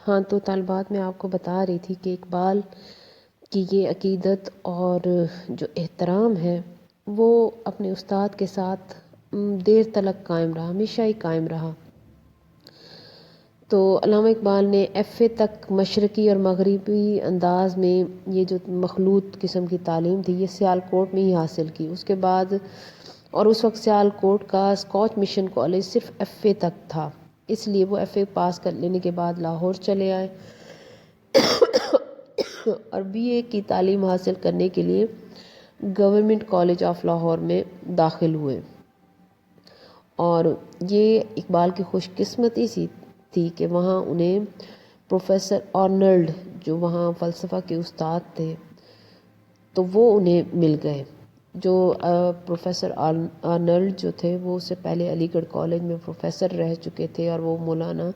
ہاں، تو طالبات میں آپ کو بتا رہی تھی کہ اقبال کی یہ عقیدت اور جو احترام ہے وہ اپنے استاد کے ساتھ دیر تلک قائم رہا، ہمیشہ ہی قائم رہا۔ تو علامہ اقبال نے ایف اے تک مشرقی اور مغربی انداز میں یہ جو مخلوط قسم کی تعلیم تھی یہ سیالکوٹ میں ہی حاصل کی۔ اس کے بعد اور اس وقت سیالکوٹ کا اسکاچ مشن کالج صرف ایف اے تک تھا، اس لیے وہ ایف اے پاس کر لینے کے بعد لاہور چلے آئے اور بی اے کی تعلیم حاصل کرنے کے لیے گورنمنٹ کالج آف لاہور میں داخل ہوئے۔ اور یہ اقبال کی خوش قسمتی سی تھی کہ وہاں انہیں پروفیسر آرنلڈ جو وہاں فلسفہ کے استاد تھے تو وہ انہیں مل گئے۔ جو پروفیسر آرنلڈ جو تھے وہ اس سے پہلے علی گڑھ کالج میں پروفیسر رہ چکے تھے اور وہ مولانا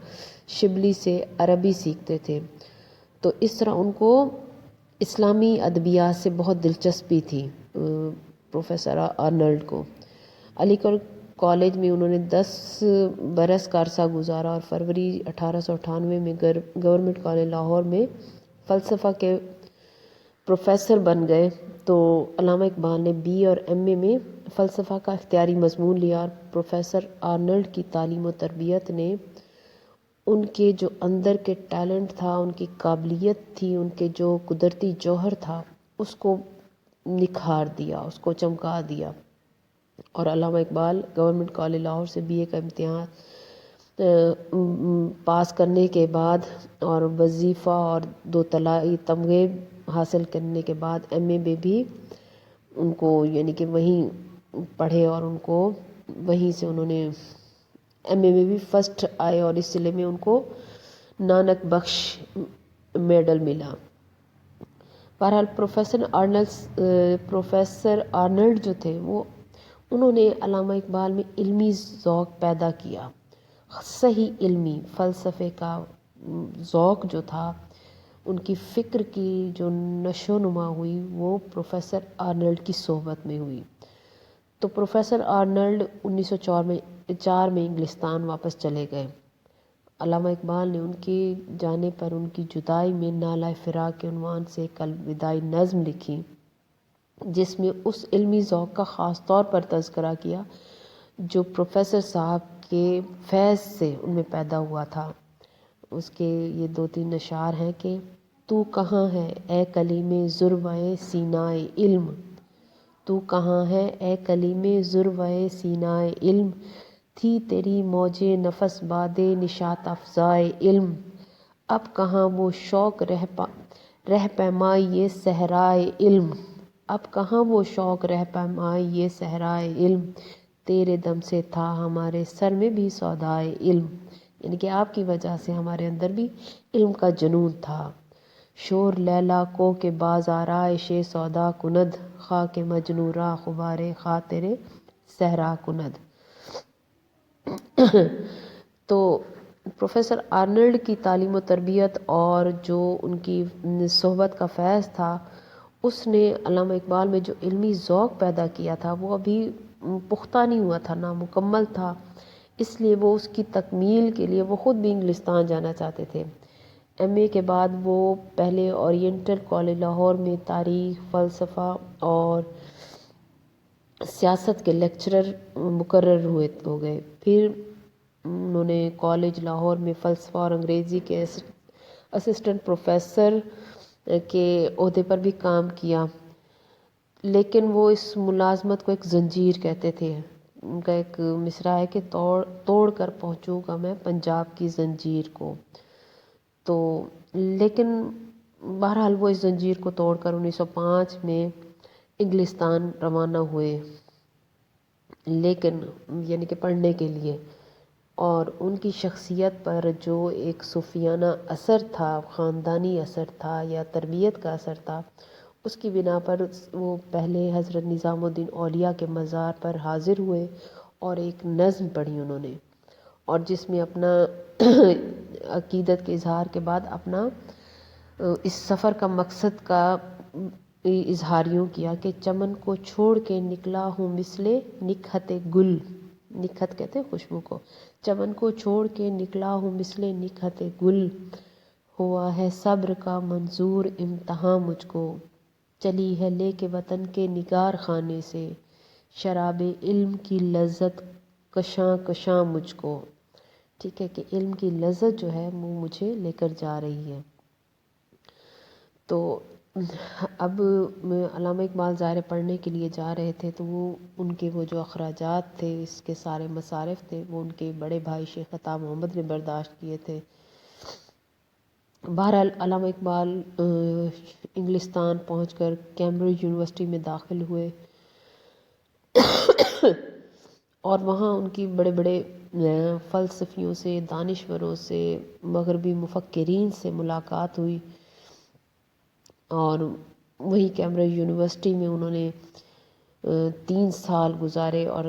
شبلی سے عربی سیکھتے تھے۔ تو اس طرح ان کو اسلامی ادبیات سے بہت دلچسپی تھی پروفیسر آرنلڈ کو۔ علی گڑھ کالج میں انہوں نے 10 برس کا عرصہ گزارا اور فروری 1898 میں گورنمنٹ کالج لاہور میں فلسفہ کے پروفیسر بن گئے۔ تو علامہ اقبال نے بی اور ایم اے میں فلسفہ کا اختیاری مضمون لیا اور پروفیسر آرنلڈ کی تعلیم و تربیت نے ان کے جو اندر کے ٹیلنٹ تھا، ان کی قابلیت تھی، ان کے جو قدرتی جوہر تھا اس کو نکھار دیا، اس کو چمکا دیا۔ اور علامہ اقبال گورنمنٹ کالج لاہور سے بی اے کا امتحان پاس کرنے کے بعد اور وظیفہ اور 2 طلائی تمغے حاصل کرنے کے بعد ایم اے میں بھی ان کو یعنی کہ وہیں پڑھے اور ان کو وہیں سے انہوں نے ایم اے میں بھی فرسٹ آئے اور اس سلسلے میں ان کو نانک بخش میڈل ملا۔ بہرحال پروفیسر آرنلڈ جو تھے وہ انہوں نے علامہ اقبال میں علمی ذوق پیدا کیا، صحیح علمی فلسفے کا ذوق جو تھا، ان کی فکر کی جو نشو و نما ہوئی وہ پروفیسر آرنلڈ کی صحبت میں ہوئی۔ تو پروفیسر آرنلڈ 1904 میں انگلستان واپس چلے گئے۔ علامہ اقبال نے ان کی جانے پر ان کی جدائی میں نالہ فراق کے عنوان سے ایک الوداعی نظم لکھی جس میں اس علمی ذوق کا خاص طور پر تذکرہ کیا جو پروفیسر صاحب کے فیض سے ان میں پیدا ہوا تھا۔ اس کے یہ 2-3 اشعار ہیں کہ تو کہاں ہے اے کلیم ذروۂ سینۂ علم، تو کہاں ہے اے کلیم ذروۂ سینۂ علم، تھی تیری موج نفس باد نشاط افزائے علم، اب کہاں وہ شوق رہ پیمائی یہ صحرائے علم، اب کہاں وہ شوق رہ پیمائی یہ صحرائے علم، تیرے دم سے تھا ہمارے سر میں بھی سودائے علم، یعنی کہ آپ کی وجہ سے ہمارے اندر بھی علم کا جنون تھا۔ شور لیلا کو کہ باز آرائش سودا کند، خاک مجنوں را غبار خاطر صحرا کند۔ تو پروفیسر آرنلڈ کی تعلیم و تربیت اور جو ان کی صحبت کا فیض تھا اس نے علامہ اقبال میں جو علمی ذوق پیدا کیا تھا وہ ابھی پختہ نہیں ہوا تھا، نامکمل تھا، اس لیے وہ اس کی تکمیل کے لیے وہ خود بھی انگلستان جانا چاہتے تھے۔ ایم اے کے بعد وہ پہلے اورینٹل کالج لاہور میں تاریخ، فلسفہ اور سیاست کے لیکچرر مقرر ہو گئے۔ پھر انہوں نے کالج لاہور میں فلسفہ اور انگریزی کے اسسٹنٹ پروفیسر کے عہدے پر بھی کام کیا، لیکن وہ اس ملازمت کو ایک زنجیر کہتے تھے۔ ان کا ایک مصرع ہے کہ توڑ کر پہنچوں گا میں پنجاب کی زنجیر کو۔ تو لیکن بہرحال وہ اس زنجیر کو توڑ کر 1905 میں انگلستان روانہ ہوئے، لیکن یعنی کہ پڑھنے کے لیے، اور ان کی شخصیت پر جو ایک صوفیانہ اثر تھا، خاندانی اثر تھا یا تربیت کا اثر تھا، اس کی بنا پر وہ پہلے حضرت نظام الدین اولیاء کے مزار پر حاضر ہوئے اور ایک نظم پڑھی انہوں نے، اور جس میں اپنا عقیدت کے اظہار کے بعد اپنا اس سفر کا مقصد کا اظہار یوں کیا کہ چمن کو چھوڑ کے نکلا ہوں مثل نکہت گل، نکہت کہتے ہیں خوشبو کو، چمن کو چھوڑ کے نکلا ہوں مثل نکہت گل، ہوا ہے صبر کا منظور امتحاں مجھ کو، چلی ہے لے کے وطن کے نگار خانے سے، شراب علم کی لذت کشاں کشاں مجھ کو۔ ٹھیک ہے، کہ علم کی لذت جو ہے وہ مجھے لے کر جا رہی ہے۔ تو اب علامہ اقبال ظاہر پڑھنے کے لیے جا رہے تھے، تو وہ ان کے وہ جو اخراجات تھے، اس کے سارے مصارف تھے، وہ ان کے بڑے بھائی شیخ عطا محمد نے برداشت کیے تھے۔ بہرحال علامہ اقبال انگلستان پہنچ کر کیمبرج یونیورسٹی میں داخل ہوئے اور وہاں ان کی بڑے بڑے فلسفیوں سے، دانشوروں سے، مغربی مفکرین سے ملاقات ہوئی، اور وہی کیمبرج یونیورسٹی میں انہوں نے 3 سال گزارے، اور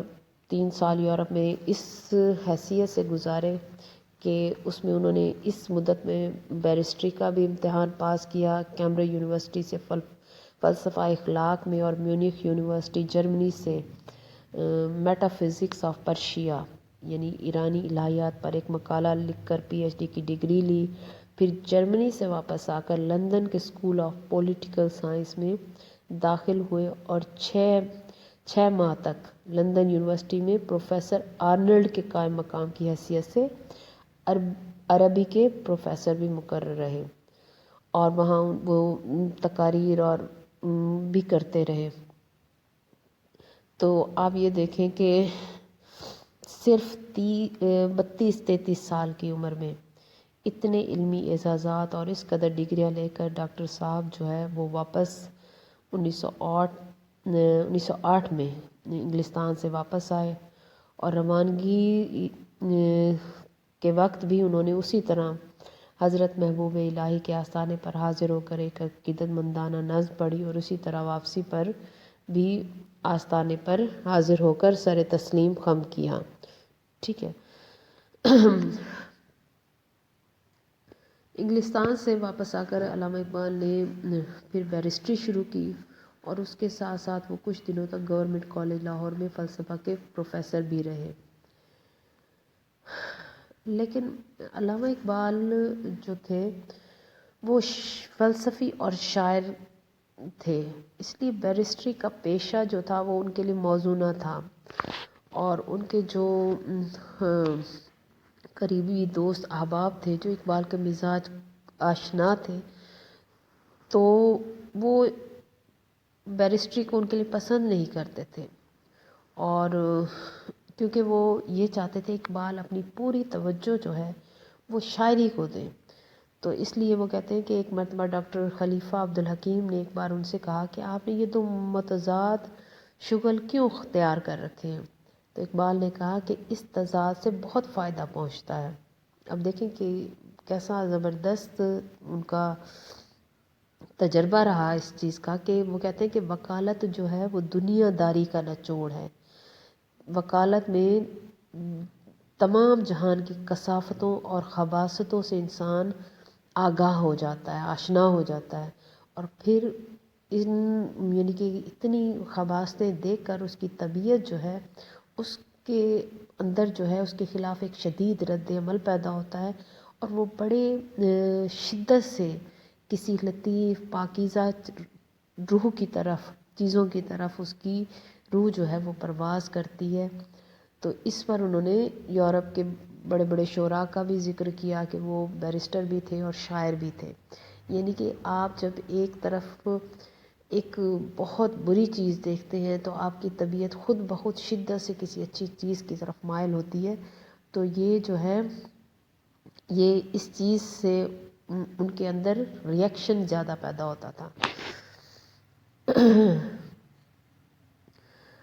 3 سال یورپ میں اس حیثیت سے گزارے کہ اس میں انہوں نے اس مدت میں بیرسٹری کا بھی امتحان پاس کیا، کیمبرج یونیورسٹی سے فلسفہ اخلاق میں، اور میونخ یونیورسٹی جرمنی سے میٹا فزکس آف پرشیا یعنی ایرانی الہیات پر ایک مقالہ لکھ کر پی ایچ ڈی کی ڈگری لی۔ پھر جرمنی سے واپس آ کر لندن کے اسکول آف پولیٹیکل سائنس میں داخل ہوئے، اور 6 ماہ تک لندن یونیورسٹی میں پروفیسر آرنلڈ کے قائم مقام کی حیثیت سے عربی کے پروفیسر بھی مقرر رہے، اور وہاں وہ تقاریر اور بھی کرتے رہے۔ تو آپ یہ دیکھیں کہ صرف 32-33 سال کی عمر میں اتنے علمی اعزازات اور اس قدر ڈگریاں لے کر ڈاکٹر صاحب جو ہے وہ واپس 1908 میں انگلستان سے واپس آئے، اور روانگی کے وقت بھی انہوں نے اسی طرح حضرت محبوب الہی کے آستانے پر حاضر ہو کر ایک عقیدت مندانہ نظم پڑھی، اور اسی طرح واپسی پر بھی آستانے پر حاضر ہو کر سر تسلیم خم کیا۔ ٹھیک ہے، انگلستان سے واپس آ کر علامہ اقبال نے پھر بیرسٹری شروع کی، اور اس کے ساتھ ساتھ وہ کچھ دنوں تک گورنمنٹ کالج لاہور میں فلسفہ کے پروفیسر بھی رہے۔ لیکن علامہ اقبال جو تھے وہ فلسفی اور شاعر تھے، اس لیے بیرسٹری کا پیشہ جو تھا وہ ان کے لیے موزوں نہ تھا، اور ان کے جو قریبی دوست احباب تھے جو اقبال کے مزاج آشنا تھے، تو وہ بیرسٹری کو ان کے لیے پسند نہیں کرتے تھے، اور کیونکہ وہ یہ چاہتے تھے اقبال اپنی پوری توجہ جو ہے وہ شاعری کو دیں، تو اس لیے وہ کہتے ہیں کہ ایک مرتبہ ڈاکٹر خلیفہ عبدالحکیم نے ایک بار ان سے کہا کہ آپ نے یہ 2 متضاد شغل کیوں اختیار کر رکھے ہیں؟ تو اقبال نے کہا کہ اس تضاد سے بہت فائدہ پہنچتا ہے۔ اب دیکھیں کہ کیسا زبردست ان کا تجربہ رہا اس چیز کا، کہ وہ کہتے ہیں کہ وکالت جو ہے وہ دنیا داری کا نچوڑ ہے، وکالت میں تمام جہان کی کثافتوں اور خباثتوں سے انسان آگاہ ہو جاتا ہے، آشنا ہو جاتا ہے، اور پھر یعنی کہ اتنی خباثتیں دیکھ کر اس کی طبیعت جو ہے اس کے اندر جو ہے اس کے خلاف ایک شدید رد عمل پیدا ہوتا ہے، اور وہ بڑے شدت سے کسی لطیف پاکیزہ روح کی طرف، چیزوں کی طرف اس کی روح جو ہے وہ پرواز کرتی ہے۔ تو اس پر انہوں نے یورپ کے بڑے بڑے شعراء کا بھی ذکر کیا کہ وہ بیرسٹر بھی تھے اور شاعر بھی تھے، یعنی کہ آپ جب ایک طرف ایک بہت بری چیز دیکھتے ہیں تو آپ کی طبیعت خود بہت شدت سے کسی اچھی چیز کی طرف مائل ہوتی ہے، تو یہ جو ہے یہ اس چیز سے ان کے اندر ریئیکشن زیادہ پیدا ہوتا تھا۔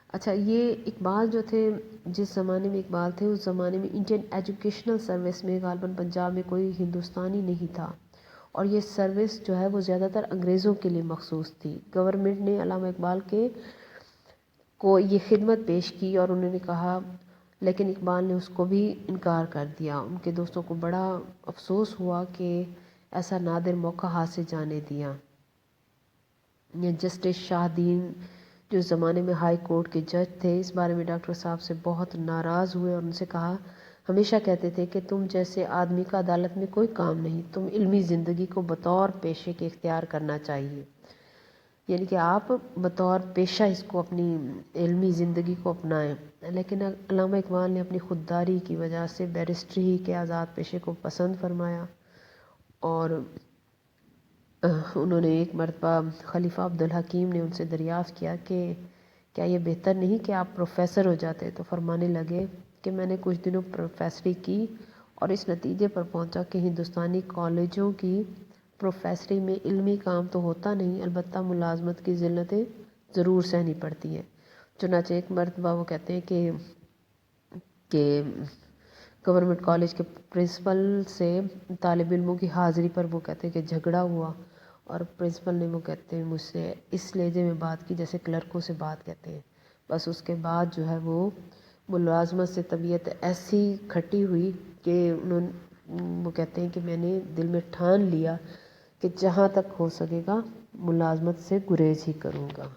اچھا، یہ اقبال جو تھے، جس زمانے میں اقبال تھے اس زمانے میں انڈین ایجوکیشنل سروس میں غالباً پنجاب میں کوئی ہندوستانی نہیں تھا، اور یہ سروس جو ہے وہ زیادہ تر انگریزوں کے لیے مخصوص تھی۔ گورنمنٹ نے علامہ اقبال کو یہ خدمت پیش کی، اور انہوں نے کہا، لیکن اقبال نے اس کو بھی انکار کر دیا۔ ان کے دوستوں کو بڑا افسوس ہوا کہ ایسا نادر موقع ہاتھ سے جانے دیا۔ جسٹس شاہ دین جو زمانے میں ہائی کورٹ کے جج تھے، اس بارے میں ڈاکٹر صاحب سے بہت ناراض ہوئے، اور ان سے کہا ہمیشہ کہتے تھے کہ تم جیسے آدمی کا عدالت میں کوئی کام نہیں، تم علمی زندگی کو بطور پیشے کے اختیار کرنا چاہیے، یعنی کہ آپ بطور پیشہ اس کو اپنی علمی زندگی کو اپنائیں۔ لیکن علامہ اقبال نے اپنی خودداری کی وجہ سے بیرسٹری کے آزاد پیشے کو پسند فرمایا، اور انہوں نے ایک مرتبہ خلیفہ عبدالحکیم نے ان سے دریافت کیا کہ کیا یہ بہتر نہیں کہ آپ پروفیسر ہو جاتے، تو فرمانے لگے کہ میں نے کچھ دنوں پروفیسری کی اور اس نتیجے پر پہنچا کہ ہندوستانی کالجوں کی پروفیسری میں علمی کام تو ہوتا نہیں، البتہ ملازمت کی ذلتیں ضرور سہنی پڑتی ہیں۔ چنانچہ ایک مرتبہ وہ کہتے ہیں کہ گورنمنٹ کالج کے پرنسپل سے طالب علموں کی حاضری پر وہ کہتے ہیں کہ جھگڑا ہوا، اور پرنسپل نے وہ کہتے ہیں مجھ سے اس لہجے میں بات کی جیسے کلرکوں سے بات کہتے ہیں۔ بس اس کے بعد جو ہے وہ ملازمت سے طبیعت ایسی کھٹی ہوئی کہ وہ کہتے ہیں کہ میں نے دل میں ٹھان لیا کہ جہاں تک ہو سکے گا ملازمت سے گریز ہی کروں گا۔